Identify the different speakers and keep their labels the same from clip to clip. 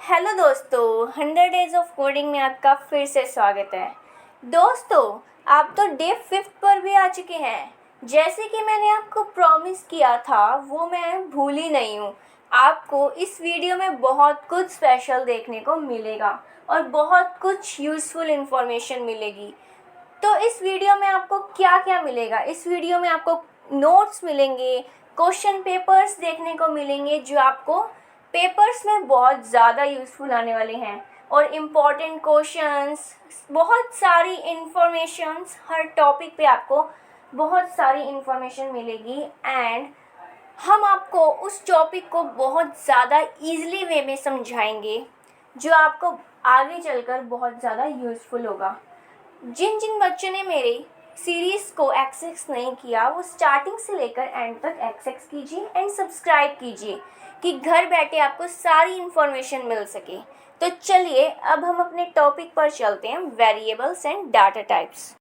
Speaker 1: Hello दोस्तों, 100 days of coding में आपका फिर से स्वागत है। दोस्तों, आप तो डे 5 पर भी आ चुके हैं। जैसे कि मैंने आपको प्रॉमिस किया था वो मैं भूली नहीं हूँ। आपको इस वीडियो में बहुत कुछ स्पेशल देखने को मिलेगा और बहुत कुछ यूज़फुल इन्फॉर्मेशन मिलेगी। तो इस वीडियो में आपको क्या क्या मिलेगा? इस वीडियो में आपको नोट्स मिलेंगे, क्वेश्चन पेपर्स देखने को मिलेंगे जो आपको पेपर्स में बहुत ज़्यादा यूज़फुल आने वाले हैं, और इम्पॉर्टेंट क्वेश्चंस, बहुत सारी इन्फॉर्मेशंस, हर टॉपिक पे आपको बहुत सारी इन्फॉर्मेशन मिलेगी। एंड हम आपको उस टॉपिक को बहुत ज़्यादा ईजिली वे में समझाएंगे जो आपको आगे चलकर बहुत ज़्यादा यूज़फुल होगा। जिन जिन बच्चों ने मेरे सीरीज़ को एक्सेस नहीं किया वो स्टार्टिंग से लेकर एंड तक एक्सेस कीजिए एंड सब्सक्राइब कीजिए कि घर बैठे आपको सारी इन्फॉर्मेशन मिल सके। तो चलिए अब हम अपने टॉपिक पर चलते हैं, variables and data types.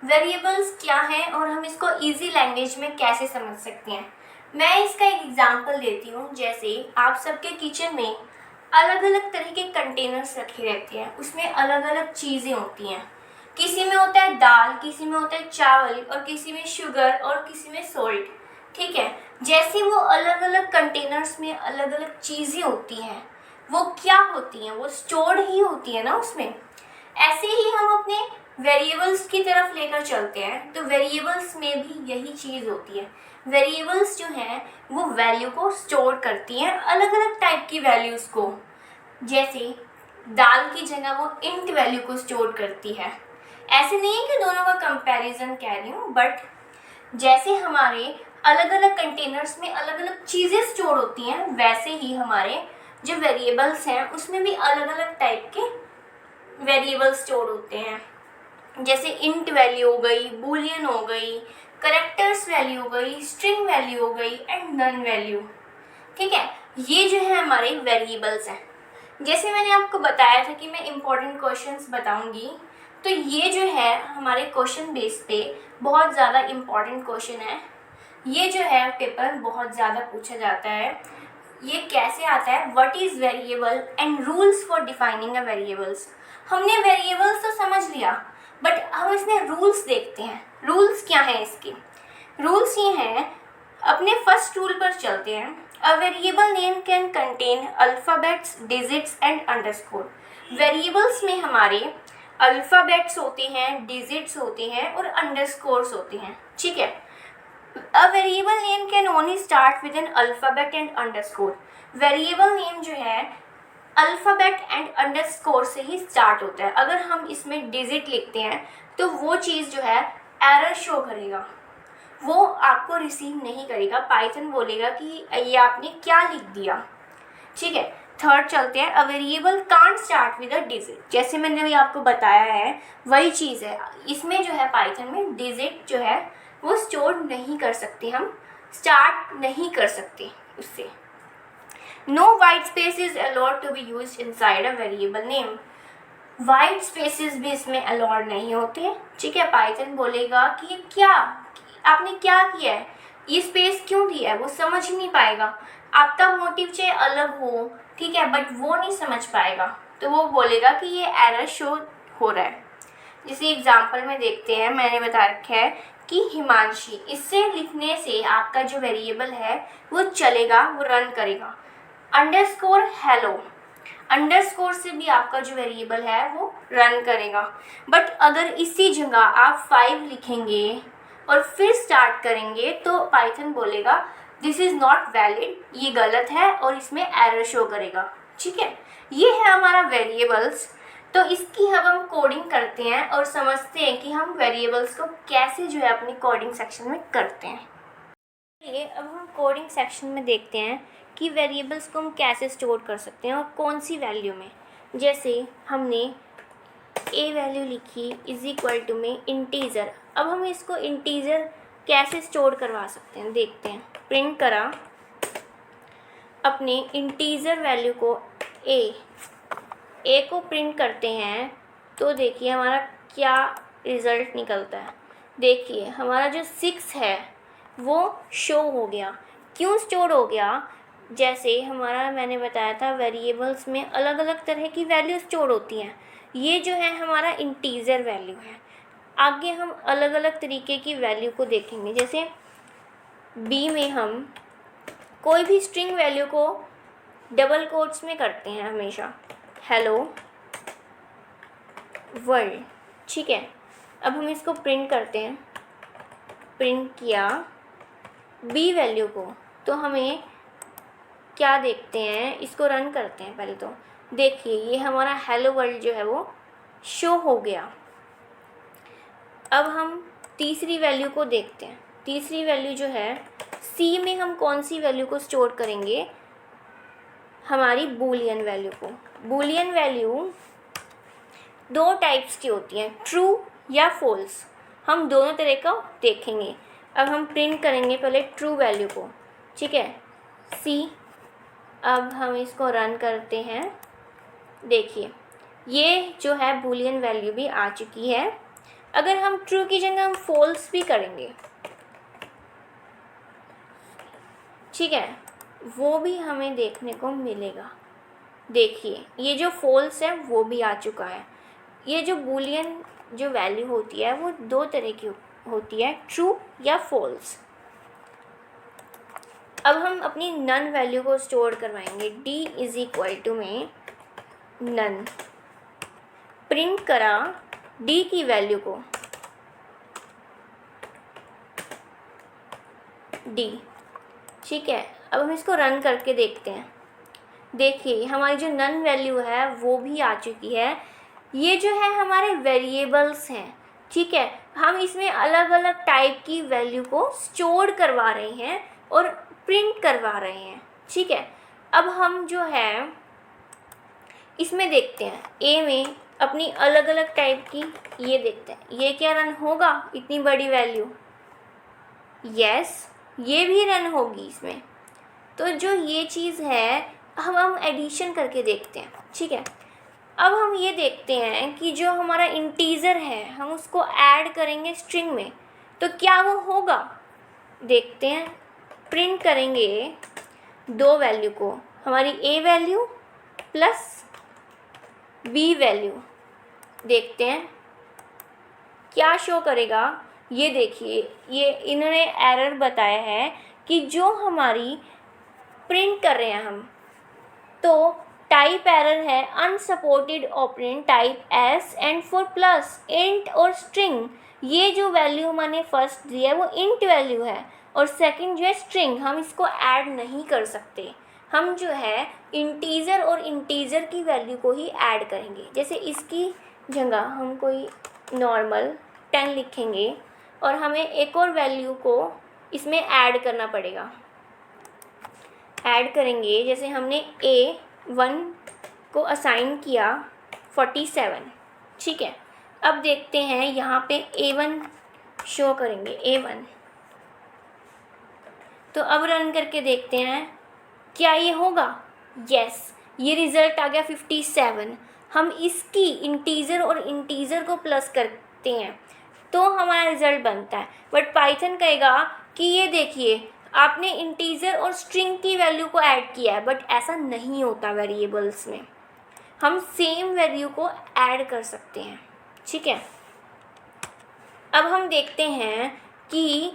Speaker 1: Variables क्या है और हम इसको इजी लैंग्वेज में कैसे समझ सकते हैं? मैं इसका एक एग्जांपल देती हूँ। जैसे आप सबके किचन में अलग अलग तरह के कंटेनर्स रखे रहते हैं, उसमें अलग अलग चीज़ें होती हैं। किसी में होता है दाल, किसी में होता है चावल, और किसी में शुगर, और किसी में सॉल्ट। ठीक है, जैसे वो अलग अलग कंटेनर्स में अलग अलग चीज़ें होती हैं, वो क्या होती हैं? वो स्टोर्ड ही होती है ना उसमें। ऐसे ही हम अपने वेरिएबल्स की तरफ लेकर चलते हैं, तो वेरिएबल्स में भी यही चीज़ होती है। वेरिएबल्स जो हैं वो वैल्यू को स्टोर करती हैं, अलग अलग टाइप की वैल्यूज़ को। जैसे दाल की जगह वो इंट वैल्यू को स्टोर करती है। ऐसे नहीं है कि दोनों का कंपैरिजन कह रही हूँ, बट जैसे हमारे अलग अलग कंटेनर्स में अलग अलग चीज़ें स्टोर होती हैं, वैसे ही हमारे जो वेरिएबल्स हैं उसमें भी अलग अलग टाइप के वेरिएबल स्टोर होते हैं। जैसे इंट वैल्यू हो गई, बूलियन हो गई, करेक्टर्स वैल्यू हो गई, स्ट्रिंग वैल्यू हो गई एंड नन वैल्यू। ठीक है, ये जो है हमारे वेरिएबल्स हैं। जैसे मैंने आपको बताया था कि मैं इम्पोर्टेंट क्वेश्चंस बताऊंगी, तो ये जो है हमारे क्वेश्चन बेस पे बहुत ज़्यादा इम्पोर्टेंट क्वेश्चन है। ये जो है पेपर बहुत ज़्यादा पूछा जाता है। ये कैसे आता है? What is variable and rules for defining a variables. हमने वेरिएबल्स तो समझ लिया, बट हम इसमें रूल्स देखते हैं। रूल्स क्या हैं इसके? रूल्स ये हैं, अपने फर्स्ट रूल पर चलते हैं। A variable name can contain alphabets, digits and underscore. Variables में हमारे अल्फ़ाबेट्स होते हैं, डिजिट्स होते हैं और अंडरस्कोर्स होते हैं। ठीक है, a variable name can only start with N alphabet and underscore. Variable name जो है अल्फ़ाबेट एंड अंडरस्कोर से ही स्टार्ट होता है। अगर हम इसमें डिजिट लिखते हैं तो वो चीज़ जो है एरर शो करेगा, वो आपको रिसीव नहीं करेगा। पाइथन बोलेगा कि ये आपने क्या लिख दिया। ठीक है, थर्ड चलते हैं। A variable can't start with a digit. जैसे मैंने अभी आपको बताया है वही चीज़ है, इसमें जो है पाइथन में डिजिट जो है वो स्टोर नहीं कर सकते, हम स्टार्ट नहीं कर सकते उससे। No white space is allowed to be used inside a variable name. White spaces भी इसमें अलाउड नहीं होते। ठीक है, पाइथन बोलेगा कि ये क्या, आपने क्या किया है, ये स्पेस क्यों दिया है, वो समझ ही नहीं पाएगा। आपका मोटिव चाहे अलग हो, ठीक है, बट वो नहीं समझ पाएगा, तो वो बोलेगा कि ये एरर शो हो रहा है। जैसे एग्जांपल में देखते हैं, मैंने बता रखा है कि हिमांशी, इससे लिखने से आपका जो वेरिएबल है वो चलेगा, वो रन करेगा। अंडरस्कोर हेलो, अंडरस्कोर से भी आपका जो वेरिएबल है वो रन करेगा। बट अगर इसी जगह आप 5 लिखेंगे और फिर स्टार्ट करेंगे तो पाइथन बोलेगा दिस इज़ नॉट वैलिड, ये गलत है और इसमें एरर शो करेगा। ठीक है, ये है हमारा वेरिएबल्स। तो इसकी अब हम कोडिंग करते हैं और समझते हैं कि हम वेरिएबल्स को कैसे जो है अपनी कोडिंग सेक्शन में करते हैं। चलिए अब हम कोडिंग सेक्शन में देखते हैं कि वेरिएबल्स को हम कैसे स्टोर कर सकते हैं और कौन सी वैल्यू में। जैसे हमने ए वैल्यू लिखी इज इक्वल टू में इंटीजर। अब हम इसको इंटीजर कैसे स्टोर करवा सकते हैं, देखते हैं। प्रिंट करा, अपने इंटीजर वैल्यू को ए को प्रिंट करते हैं तो देखिए हमारा क्या रिज़ल्ट निकलता है। देखिए हमारा जो 6 है वो शो हो गया। क्यों स्टोर हो गया? जैसे हमारा मैंने बताया था वेरिएबल्स में अलग अलग तरह की वैल्यू स्टोर होती हैं। ये जो है हमारा इंटीजर वैल्यू है। आगे हम अलग अलग तरीके की वैल्यू को देखेंगे। जैसे बी में हम कोई भी स्ट्रिंग वैल्यू को डबल कोट्स में करते हैं हमेशा, हेलो वर्ल्ड, ठीक है। अब हम इसको प्रिंट करते हैं। प्रिंट किया बी वैल्यू को तो हमें क्या देखते हैं, इसको रन करते हैं पहले। तो देखिए ये हमारा हेलो वर्ल्ड जो है वो शो हो गया। अब हम तीसरी वैल्यू को देखते हैं। तीसरी वैल्यू जो है सी में हम कौन सी वैल्यू को स्टोर करेंगे? हमारी बूलियन वैल्यू को। बूलियन वैल्यू दो टाइप्स की होती हैं, ट्रू या फॉल्स। हम दोनों तरह का देखेंगे। अब हम प्रिंट करेंगे पहले ट्रू वैल्यू को, ठीक है, सी। अब हम इसको रन करते हैं। देखिए ये जो है बूलियन वैल्यू भी आ चुकी है। अगर हम ट्रू की जगह हम फॉल्स भी करेंगे, ठीक है, वो भी हमें देखने को मिलेगा। देखिए ये जो फॉल्स है वो भी आ चुका है। ये जो बूलियन जो वैल्यू होती है वो दो तरह की होती है, ट्रू या फॉल्स। अब हम अपनी नन वैल्यू को स्टोर करवाएंगे। डी इज इक्वल टू में नन, प्रिंट करा डी की वैल्यू को, डी, ठीक है। अब हम इसको रन करके देखते हैं। देखिए हमारी जो नन वैल्यू है वो भी आ चुकी है। ये जो है हमारे वेरिएबल्स हैं, ठीक है। हम इसमें अलग अलग टाइप की वैल्यू को स्टोर करवा रहे हैं और प्रिंट करवा रहे हैं, ठीक है। अब हम जो है इसमें देखते हैं, ए में अपनी अलग अलग टाइप की ये देखते हैं। ये क्या रन होगा इतनी बड़ी वैल्यू? यस, ये भी रन होगी इसमें। तो जो ये चीज़ है हम एडिशन करके देखते हैं, ठीक है। अब हम ये देखते हैं कि जो हमारा इंटीजर है हम उसको ऐड करेंगे स्ट्रिंग में तो क्या वो होगा? देखते हैं। प्रिंट करेंगे दो वैल्यू को, हमारी ए वैल्यू प्लस बी वैल्यू। देखते हैं क्या शो करेगा। ये देखिए ये इन्होंने एरर बताया है कि जो हमारी प्रिंट कर रहे हैं हम, तो टाइप एरर है unsupported operand type S and for plus int और स्ट्रिंग। ये जो वैल्यू मैंने फर्स्ट दी है वो इंट वैल्यू है और सेकंड जो है स्ट्रिंग। हम इसको ऐड नहीं कर सकते। हम जो है इंटीजर और इंटीजर की वैल्यू को ही ऐड करेंगे। जैसे इसकी जगह हम कोई नॉर्मल 10 लिखेंगे और हमें एक और वैल्यू को इसमें ऐड करना पड़ेगा। ऐड करेंगे, जैसे हमने A1 को असाइन किया 47, ठीक है। अब देखते हैं यहाँ पे A1 शो करेंगे, A1। तो अब रन करके देखते हैं क्या ये होगा? यस, ये रिज़ल्ट आ गया 57। हम इसकी इंटीजर और इंटीजर को प्लस करते हैं तो हमारा रिज़ल्ट बनता है। बट पाइथन कहेगा कि ये देखिए आपने इंटीजर और स्ट्रिंग की वैल्यू को ऐड किया है, बट ऐसा नहीं होता वेरिएबल्स में। हम सेम वैल्यू को ऐड कर सकते हैं, ठीक है। अब हम देखते हैं कि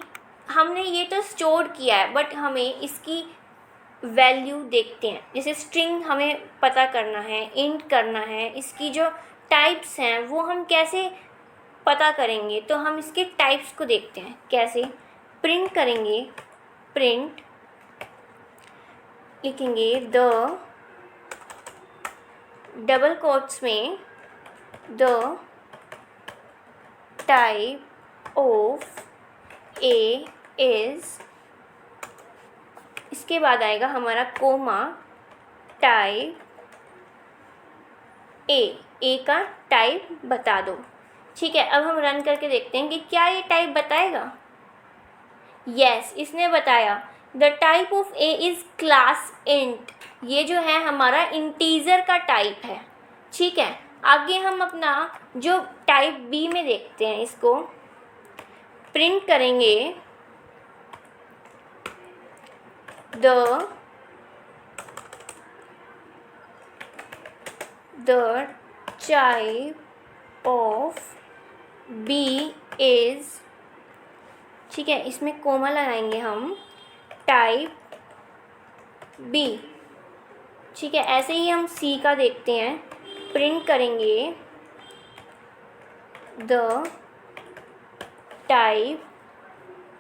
Speaker 1: हमने ये तो स्टोर किया है बट हमें इसकी वैल्यू देखते हैं। जैसे स्ट्रिंग हमें पता करना है, इंट करना है, इसकी जो टाइप्स हैं वो हम कैसे पता करेंगे? तो हम इसके टाइप्स को देखते हैं। कैसे? प्रिंट करेंगे, प्रिंट लिखेंगे द डबल कोट्स में the type of A is, इसके बाद आएगा हमारा कोमा टाइप ए का टाइप बता दो, ठीक है। अब हम रन करके देखते हैं कि क्या ये टाइप बताएगा। यस, इसने बताया the type of A is class int. ये जो है हमारा इंटीजर का टाइप है, ठीक है। आगे हम अपना जो टाइप बी में देखते हैं, इसको प्रिंट करेंगे the type of b is, ठीक है, इसमें कोमा लगाएंगे हम, टाइप बी, ठीक है। ऐसे ही हम सी का देखते हैं, प्रिंट करेंगे द टाइप,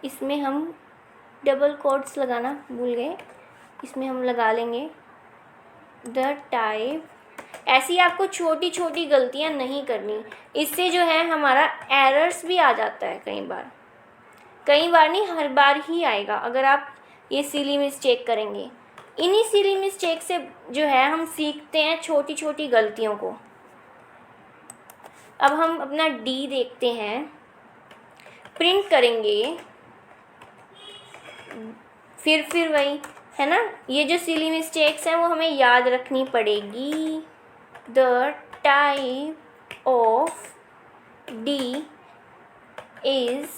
Speaker 1: इसमें हम डबल कोट्स लगाना भूल गए, इसमें हम लगा लेंगे द टाइप। ऐसी आपको छोटी छोटी गलतियां नहीं करनी, इससे जो है हमारा एरर्स भी आ जाता है कई बार नहीं, हर बार ही आएगा अगर आप ये सिली मिस्टेक करेंगे। इन्हीं सिली मिस्टेक से जो है हम सीखते हैं छोटी छोटी गलतियों को। अब हम अपना डी देखते हैं, प्रिंट करेंगे, फिर वही है ना, ये जो सिली मिस्टेक्स हैं वो हमें याद रखनी पड़ेगी। The type of d is,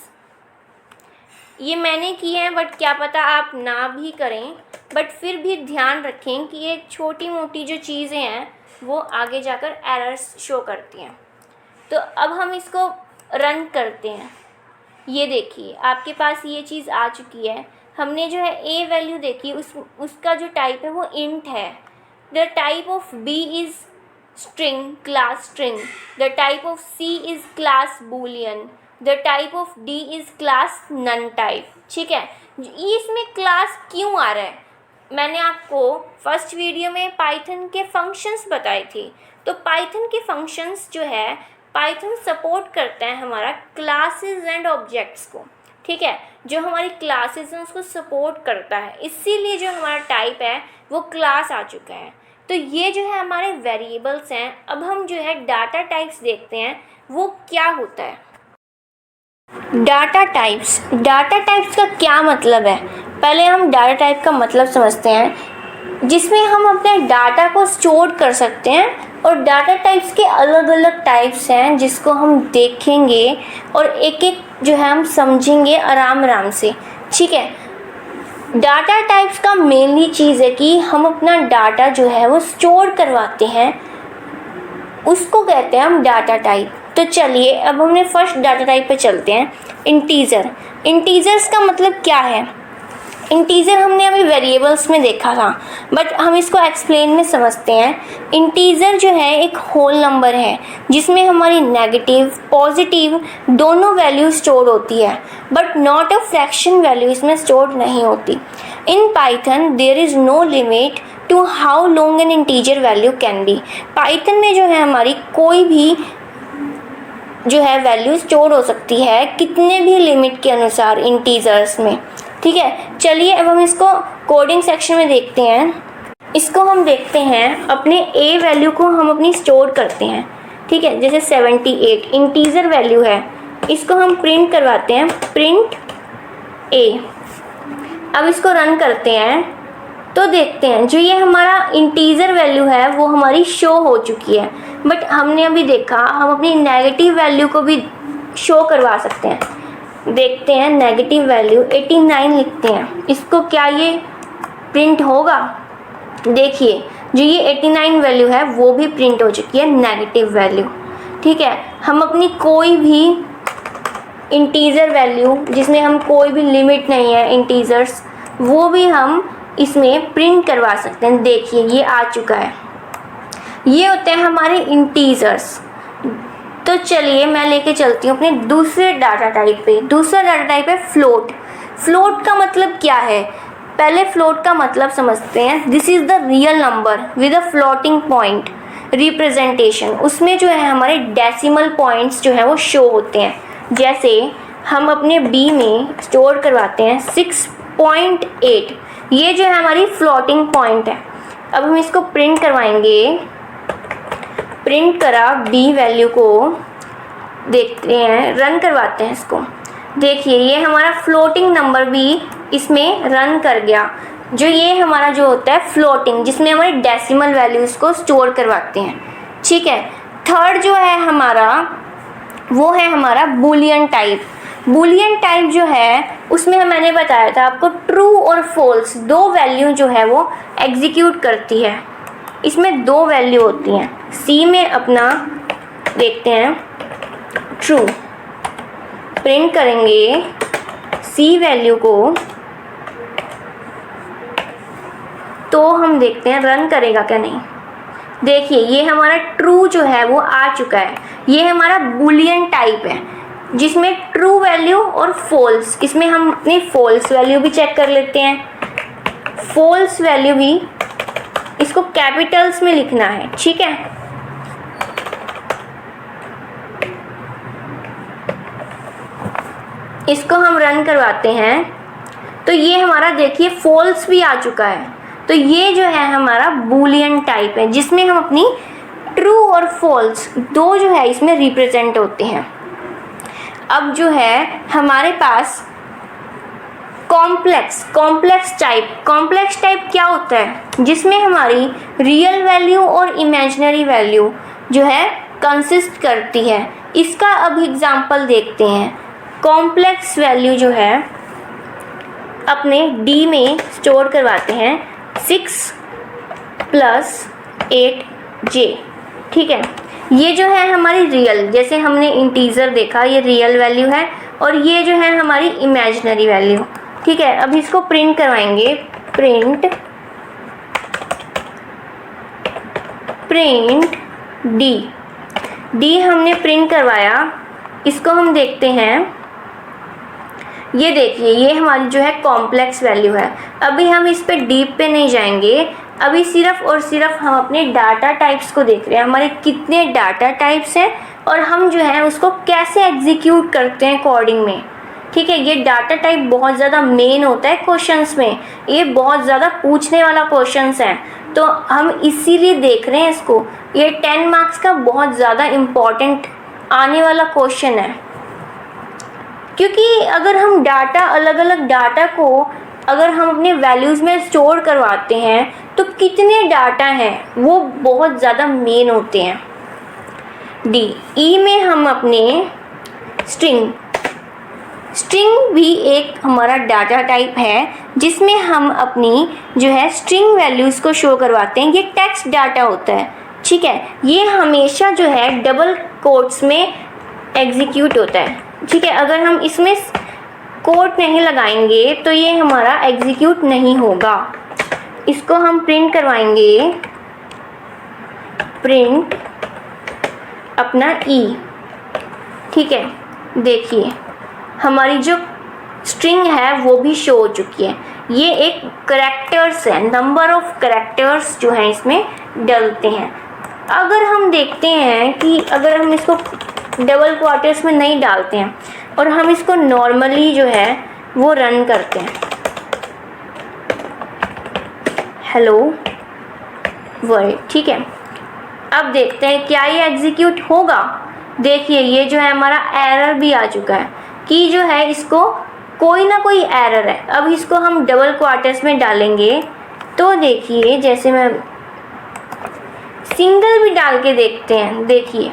Speaker 1: ये मैंने किए हैं बट क्या पता आप ना भी करें, बट फिर भी ध्यान रखें कि ये छोटी मोटी जो चीज़ें हैं वो आगे जाकर एरर्स शो करती हैं। तो अब हम इसको रन करते हैं। ये देखिए आपके पास ये चीज़ आ चुकी है। हमने जो है ए वैल्यू देखी, उसका जो टाइप है वो इंट है। The type of b is string, class string. The type of c is class Boolean. The type of d is class none type, ठीक है। इसमें क्लास क्यों आ रहा है? मैंने आपको फर्स्ट वीडियो में पाइथन के फंक्शंस बताए थे। तो पाइथन के फंक्शंस जो है, पाइथन सपोर्ट करता है हमारा क्लासेस एंड ऑब्जेक्ट्स को, ठीक है। जो हमारी क्लासेस हैं उसको सपोर्ट करता है, इसीलिए जो हमारा टाइप है वो क्लास आ चुका है। तो ये जो है हमारे वेरिएबल्स हैं। अब हम जो है डाटा टाइप्स देखते हैं वो क्या होता है। डाटा टाइप्स का क्या मतलब है? पहले हम डाटा टाइप का मतलब समझते हैं, जिसमें हम अपने डाटा को स्टोर कर सकते हैं। और डाटा टाइप्स के अलग अलग टाइप्स हैं जिसको हम देखेंगे और एक एक जो है हम समझेंगे आराम से, ठीक है। डाटा टाइप्स का मेनली चीज़ है कि हम अपना डाटा जो है वो स्टोर करवाते हैं, उसको कहते हैं हम डाटा टाइप। तो चलिए अब हमने फर्स्ट डाटा टाइप पे चलते हैं, इंटीजर। इंटीजर्स का मतलब क्या है? इंटीजर हमने अभी वेरिएबल्स में देखा था, बट हम इसको एक्सप्लेन में समझते हैं। इंटीजर जो है एक होल नंबर है जिसमें हमारी नेगेटिव पॉजिटिव दोनों वैल्यू स्टोर होती है, but not a fraction value इसमें स्टोर नहीं होती। In Python there is no limit to how long an integer value can be. Python में जो है हमारी कोई भी जो है वैल्यू स्टोर हो सकती है कितने भी लिमिट के अनुसार इंटीजर्स में, ठीक है। चलिए अब हम इसको कोडिंग सेक्शन में देखते हैं। इसको हम देखते हैं, अपने ए वैल्यू को हम अपनी स्टोर करते हैं, ठीक है। जैसे 78 इंटीजर वैल्यू है, इसको हम प्रिंट करवाते हैं, प्रिंट ए। अब इसको रन करते हैं तो देखते हैं जो ये हमारा इंटीजर वैल्यू है वो हमारी शो हो चुकी है। बट हमने अभी देखा हम अपनी नेगेटिव वैल्यू को भी शो करवा सकते हैं। देखते हैं नेगेटिव वैल्यू 89 लिखते हैं, इसको क्या ये प्रिंट होगा? देखिए जो ये 89 वैल्यू है वो भी प्रिंट हो चुकी है, नेगेटिव वैल्यू, ठीक है। हम अपनी कोई भी इंटीजर वैल्यू जिसमें हम कोई भी लिमिट नहीं है इंटीजर्स, वो भी हम इसमें प्रिंट करवा सकते हैं। देखिए ये आ चुका है, ये होते हैं हमारे इंटीजर्स। तो चलिए मैं लेके चलती हूँ अपने दूसरे डाटा टाइप पे। दूसरा डाटा टाइप है फ्लोट। फ्लोट का मतलब क्या है? पहले फ्लोट का मतलब समझते हैं। This is the real number with a floating point representation. उसमें जो है हमारे डेसिमल पॉइंट्स जो हैं वो शो होते हैं। जैसे हम अपने बी में स्टोर करवाते हैं 6.8, ये जो है हमारी फ्लोटिंग पॉइंट है। अब हम इसको प्रिंट करवाएंगे, प्रिंट करा बी वैल्यू को, देखते हैं, रन करवाते हैं इसको। देखिए ये हमारा फ्लोटिंग नंबर भी इसमें रन कर गया। जो ये हमारा जो होता है फ्लोटिंग, जिसमें हमारे डेसिमल वैल्यूज़ को स्टोर करवाते हैं, ठीक है। थर्ड जो है हमारा वो है हमारा बूलियन टाइप। बूलियन टाइप जो है उसमें मैंने बताया था आपको ट्रू और फॉल्स दो वैल्यू जो है वो एग्जीक्यूट करती है। इसमें दो वैल्यू होती हैं। सी में अपना देखते हैं ट्रू, प्रिंट करेंगे सी वैल्यू को, तो हम देखते हैं रन करेगा क्या नहीं। देखिए ये हमारा ट्रू जो है वो आ चुका है। ये हमारा बूलियन टाइप है जिसमें ट्रू वैल्यू और फॉल्स, इसमें हम अपनी फॉल्स वैल्यू भी चेक कर लेते हैं। फॉल्स वैल्यू भी इसको कैपिटल्स में लिखना है, ठीक है। इसको हम रन करवाते हैं तो ये हमारा देखिए फॉल्स भी आ चुका है। तो ये जो है हमारा बूलियन टाइप है जिसमें हम अपनी ट्रू और फॉल्स दो जो है इसमें रिप्रेजेंट होते हैं। अब जो है हमारे पास कॉम्प्लेक्स टाइप क्या होता है, जिसमें हमारी रियल वैल्यू और इमेजिनरी वैल्यू जो है कंसिस्ट करती है। इसका अब एग्जांपल देखते हैं। कॉम्प्लेक्स वैल्यू जो है अपने डी में स्टोर करवाते हैं 6 + 8j, ठीक है। ये जो है हमारी रियल, जैसे हमने इंटीजर देखा ये रियल वैल्यू है, और ये जो है हमारी इमेजिनरी वैल्यू, ठीक है। अब इसको प्रिंट करवाएंगे, प्रिंट डी हमने प्रिंट करवाया। इसको हम देखते हैं, ये देखिए ये हमारी जो है कॉम्प्लेक्स वैल्यू है। अभी हम इस पे डीप पे नहीं जाएंगे, अभी सिर्फ और सिर्फ हम अपने डाटा टाइप्स को देख रहे हैं। हमारे कितने डाटा टाइप्स हैं और हम जो है उसको कैसे एग्जीक्यूट करते हैं कोडिंग में, ठीक है। ये डाटा टाइप बहुत ज़्यादा मेन होता है क्वेश्चंस में, ये बहुत ज़्यादा पूछने वाला क्वेश्चंस है, तो हम इसीलिए देख रहे हैं इसको। ये 10 मार्क्स का बहुत ज़्यादा इम्पॉर्टेंट आने वाला क्वेश्चन है, क्योंकि अगर हम डाटा अलग अलग डाटा को अगर हम अपने वैल्यूज़ में स्टोर करवाते हैं तो कितने डाटा हैं वो बहुत ज़्यादा मेन होते हैं। ई में हम अपने स्ट्रिंग भी एक हमारा डाटा टाइप है जिसमें हम अपनी जो है स्ट्रिंग वैल्यूज़ को शो करवाते हैं। ये टेक्स्ट डाटा होता है, ठीक है। ये हमेशा जो है डबल कोट्स में एग्जीक्यूट होता है, ठीक है। अगर हम इसमें कोट नहीं लगाएंगे तो ये हमारा एग्जीक्यूट नहीं होगा। इसको हम प्रिंट करवाएंगे, प्रिंट अपना ई, ठीक है। देखिए हमारी जो स्ट्रिंग है वो भी शो हो चुकी है। ये एक करैक्टर्स है, नंबर ऑफ करैक्टर्स जो हैं इसमें डलते हैं। अगर हम देखते हैं कि अगर हम इसको डबल क्वार्टर्स में नहीं डालते हैं और हम इसको नॉर्मली जो है वो रन करते हैं, हेलो वर्ल्ड, ठीक है। अब देखते हैं क्या ये एग्जीक्यूट होगा। देखिए ये जो है हमारा एरर भी आ चुका है कि जो है इसको कोई ना कोई एरर है। अब इसको हम डबल क्वार्टर्स में डालेंगे तो देखिए, जैसे मैं सिंगल भी डाल के देखते हैं, देखिए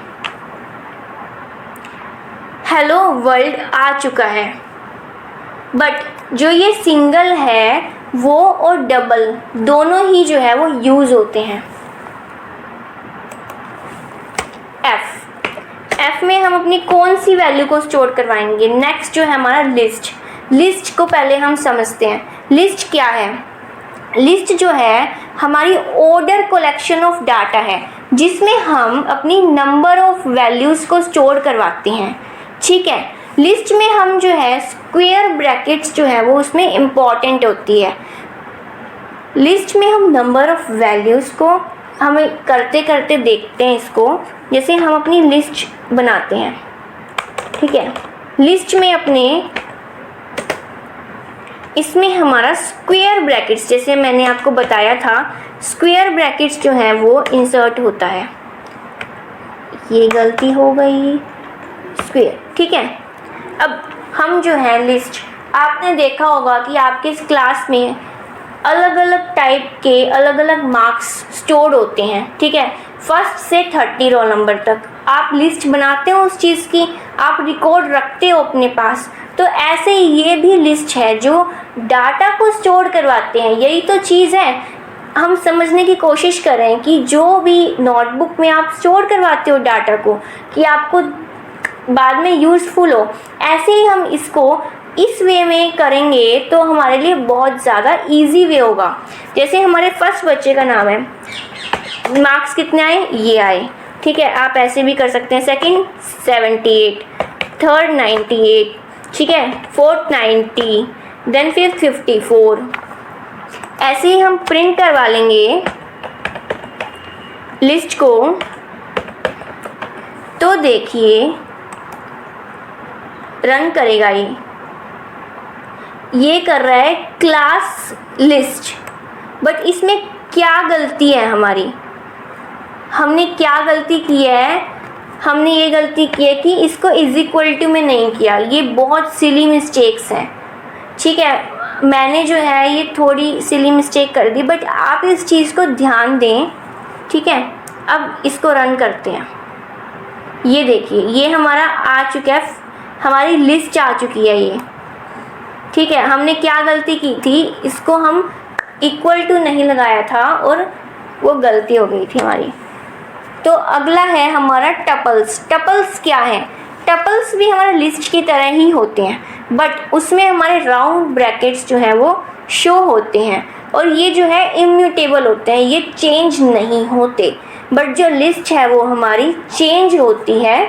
Speaker 1: हेलो वर्ल्ड आ चुका है, बट जो ये सिंगल है वो और डबल दोनों ही जो है वो यूज़ होते हैं। एफ में हम अपनी कौन सी वैल्यू को स्टोर करवाएंगे। नेक्स्ट जो है हमारा लिस्ट को पहले हम समझते हैं। लिस्ट क्या है? लिस्ट जो है हमारी ऑर्डर कलेक्शन ऑफ डाटा है जिसमें हम अपनी नंबर ऑफ वैल्यूज़ को स्टोर करवाते हैं, ठीक है। लिस्ट में हम जो है स्क्वायर ब्रैकेट्स जो है वो उसमें इम्पॉर्टेंट होती है। लिस्ट में हम नंबर ऑफ वैल्यूज़ को हमें करते करते देखते हैं इसको, जैसे हम अपनी लिस्ट बनाते हैं, ठीक है। लिस्ट में अपने इसमें हमारा स्क्वायर ब्रैकेट्स, जैसे मैंने आपको बताया था, स्क्वायर ब्रैकेट्स जो है वो इंसर्ट होता है। ये गलती हो गई, स्क्वायर, ठीक है। अब हम जो है लिस्ट, आपने देखा होगा कि आपके इस क्लास में अलग अलग टाइप के अलग अलग मार्क्स स्टोर होते हैं, ठीक है। फर्स्ट से 30 रोल नंबर तक आप लिस्ट बनाते हो उस चीज़ की, आप रिकॉर्ड रखते हो अपने पास। तो ऐसे ही ये भी लिस्ट है जो डाटा को स्टोर करवाते हैं। यही तो चीज़ है, हम समझने की कोशिश करें कि जो भी नोटबुक में आप स्टोर करवाते हो डाटा को, कि आपको बाद में यूज़फुल हो, ऐसे ही हम इसको इस वे में करेंगे तो हमारे लिए बहुत ज़्यादा इजी वे होगा। जैसे हमारे फर्स्ट बच्चे का नाम है, मार्क्स कितने आए, ये आए, ठीक है। आप ऐसे भी कर सकते हैं। सेकंड 78, थर्ड 98, ठीक है, फोर्थ 90, देन फिर 54। ऐसे ही हम प्रिंट करवा लेंगे लिस्ट को। तो देखिए रन करेगा, ये कर रहा है क्लास लिस्ट। बट इसमें क्या गलती है हमारी, हमने क्या गलती की है, हमने ये गलती की है कि इसको इज इक्वल टू में नहीं किया। ये बहुत सिली मिस्टेक्स हैं, ठीक है। मैंने जो है ये थोड़ी सिली मिस्टेक कर दी, बट आप इस चीज़ को ध्यान दें, ठीक है। अब इसको रन करते हैं। ये देखिए ये हमारा आ चुका है, हमारी लिस्ट आ चुकी है ये, ठीक है। हमने क्या गलती की थी, इसको हम इक्वल टू नहीं लगाया था और वो गलती हो गई थी हमारी। तो अगला है हमारा टपल्स। टपल्स क्या है, टपल्स भी हमारे लिस्ट की तरह ही होते हैं, बट उसमें हमारे राउंड ब्रैकेट्स जो हैं वो शो होते हैं, और ये जो है इम्यूटेबल होते हैं, ये चेंज नहीं होते। बट जो लिस्ट है वो हमारी चेंज होती है,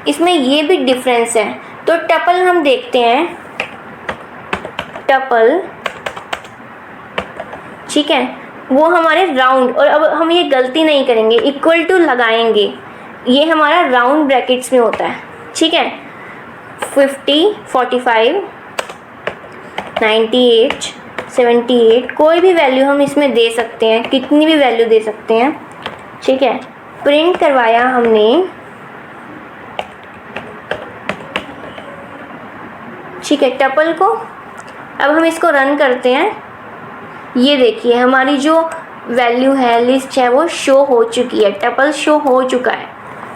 Speaker 1: इसमें ये भी डिफरेंस है। तो टपल हम देखते हैं, टपल, ठीक है, वो हमारे राउंड, और अब हम ये गलती नहीं करेंगे, इक्वल टू लगाएंगे, ये हमारा राउंड ब्रैकेट्स में होता है, ठीक है। 50, 45, 98, 78, कोई भी वैल्यू हम इसमें दे सकते हैं, कितनी भी वैल्यू दे सकते हैं, ठीक है। प्रिंट करवाया हमने, ठीक है, टपल को। अब हम इसको रन करते हैं। ये देखिए हमारी जो वैल्यू है, लिस्ट है, वो शो हो चुकी है, टपल शो हो चुका है,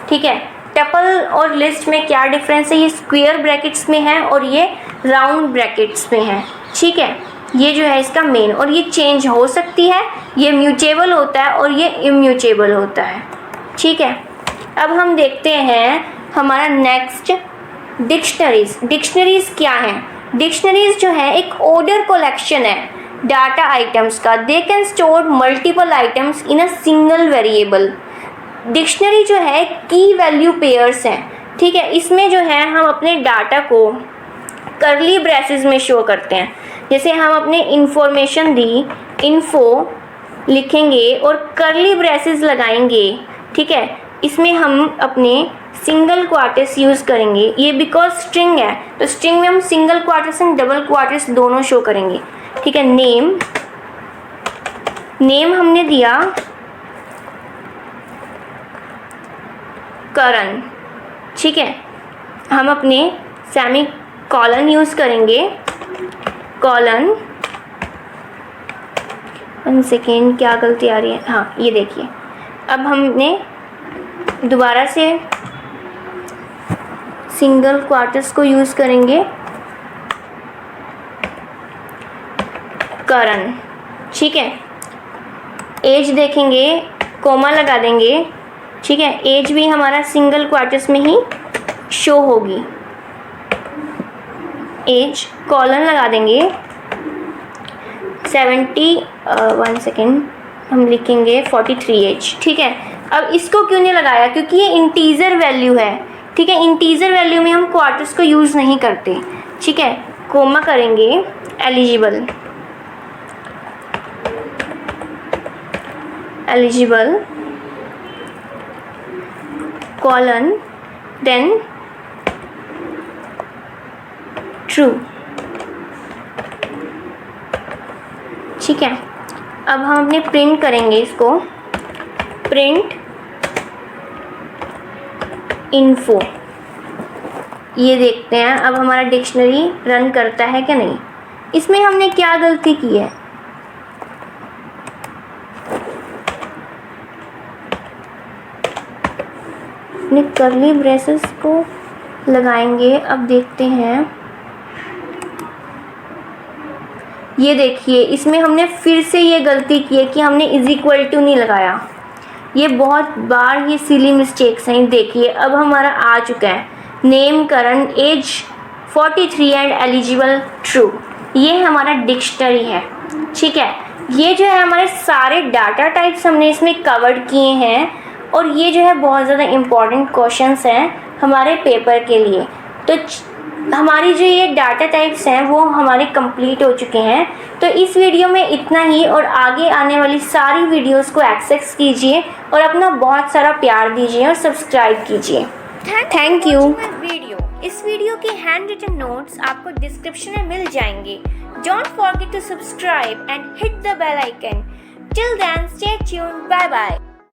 Speaker 1: ठीक है। टपल और लिस्ट में क्या डिफरेंस है, ये स्क्वायर ब्रैकेट्स में है और ये राउंड ब्रैकेट्स में है, ठीक है। ये जो है इसका मेन, और ये चेंज हो सकती है, ये म्यूटेबल होता है और ये इम्यूटेबल होता है, ठीक है। अब हम देखते हैं हमारा नेक्स्ट डिक्शनरीज। डिक्शनरीज क्या है, डिक्शनरीज जो है एक ऑर्डर कलेक्शन है डाटा आइटम्स का। They can store multiple items in a single variable. Dictionary जो है की वैल्यू पेयर्स हैं, ठीक है। इसमें जो है हम अपने डाटा को करली ब्रेसेस में शो करते हैं। जैसे हम अपने इंफॉर्मेशन दी, इन्फो लिखेंगे और करली ब्रेसेस लगाएंगे, ठीक है। इसमें हम अपने सिंगल क्वार्टर्स यूज़ करेंगे, ये बिकॉज स्ट्रिंग है, तो स्ट्रिंग में हम single quarters and double quarters दोनों शो करेंगे, ठीक है। नेम, नेम हमने दिया करण, ठीक है। हम अपने सेमी कॉलन यूज़ करेंगे, कॉलन, 1 सेकेंड, क्या गलती आ रही है, हाँ ये देखिए। अब हमने दोबारा से सिंगल क्वार्टर्स को यूज़ करेंगे, करण, ठीक है। एज देखेंगे, कोमा लगा देंगे, ठीक है। एज भी हमारा सिंगल क्वार्टर्स में ही शो होगी, एज कॉलन लगा देंगे। 1 सेकेंड, हम लिखेंगे 43 एज, ठीक है। अब इसको क्यों नहीं लगाया, क्योंकि ये इंटीजर वैल्यू है, ठीक है। इंटीजर वैल्यू में हम क्वार्टर्स को यूज़ नहीं करते, ठीक है। कोमा करेंगे, eligible, eligible, colon, then true, ठीक है। अब हम अपने प्रिंट करेंगे इसको, प्रिंट इन्फो, ये देखते हैं अब हमारा डिक्शनरी रन करता है कि नहीं। इसमें हमने क्या गलती की है, अपने कर्ली ब्रेसेस को लगाएंगे। अब देखते हैं, ये देखिए इसमें हमने फिर से ये गलती की है कि हमने इज इक्वल टू नहीं लगाया। ये बहुत बार ये सिली मिस्टेक्स हैं। देखिए अब हमारा आ चुका है name Karan as 43 and eligible true. ये हमारा डिक्शनरी है, ठीक है। ये जो है हमारे सारे डाटा टाइप्स हमने इसमें कवर्ड किए हैं और ये जो है बहुत ज़्यादा इम्पॉर्टेंट क्वेश्चंस हैं हमारे पेपर के लिए। तो हमारी जो ये डाटा टाइप्स हैं वो हमारे कंप्लीट हो चुके हैं। तो इस वीडियो में इतना ही, और आगे आने वाली सारी वीडियोस को एक्सेस कीजिए और अपना बहुत सारा प्यार दीजिए और सब्सक्राइब कीजिए। Thank you. इस वीडियो के हैंड रिटन नोट्स आपको डिस्क्रिप्शन में मिल जाएंगे। Don't forget to subscribe and hit the bell icon. Till then stay tuned, bye bye.